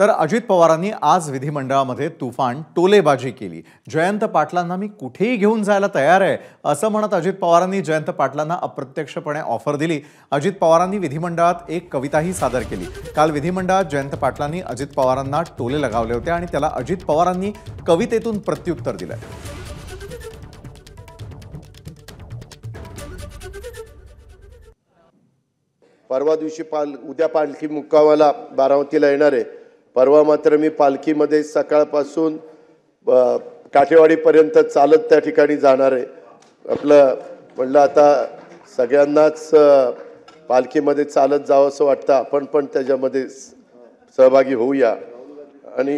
तर अजित पवारांनी आज विधिमंडळामध्ये तुफान टोलेबाजी केली। जयंत पाटलांना मी कुठेही घेऊन जायला तयार आहे असं म्हणत अजित पवारांनी जयंत पाटलांना अप्रत्यक्षपणे ऑफर दिली। अजित पवारांनी विधिमंडळात एक कविताही सादर केली। काल विधिमंडळात जयंत पाटलांनी अजित पवारांना टोले लगावले होते आणि त्याला अजित पवारांनी कवितेतून प्रत्युत्तर दिलं। परवा दिवशी उद्या पालखी मुक्कामाला बारामतीला येणार आहे। परवा मात्र मी पालखीमध्ये सकाळपासून काठेवाडीपर्यंत चालत त्या ठिकाणी जाणार आहे। आपलं म्हणलं आता सगळ्यांनाच पालखीमध्ये चालत जावं असं वाटतं, आपण पण त्याच्यामध्ये सहभागी होऊया। आणि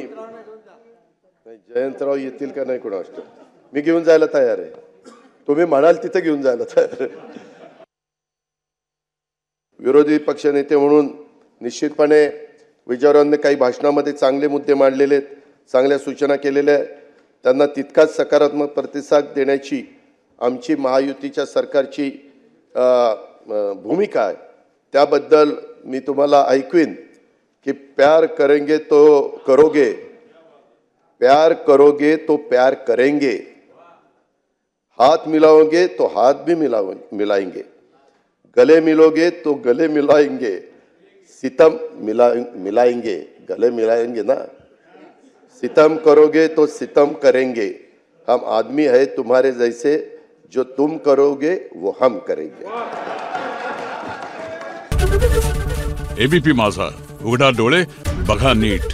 जयंतराव येतील का नाही कोणास ठाऊक, मी घेऊन जायला तयार आहे। तुम्ही म्हणाल तिथे घेऊन जायला तयार आहे। विरोधी पक्षनेते म्हणून निश्चितपणे विजयरावांनी काही भाषणामध्ये चांगले मुद्दे मांडलेले आहेत, चांगल्या सूचना केलेल्या आहेत। त्यांना तितकाच सकारात्मक प्रतिसाद देण्याची आमची महायुतीच्या सरकारची भूमिका आहे। त्याबद्दल मी तुम्हाला ऐकवीन की प्यार करेंगे तो करोगे, प्यार करोगे तो प्यार करेंगे, हाथ मिलाओगे तो हाथ भी मिलाएंगे, गले मिलोगे तो गले मिलाएंगे, सितम मिलाएंगे, गले मिलाएंगे ना, सितम करोगे तो सितम करेंगे, हम आदमी है तुम्हारे जैसे, जो तुम करोगे वो हम करेंगे। एबीपी माझा, उघडा डोळे बघा नीट।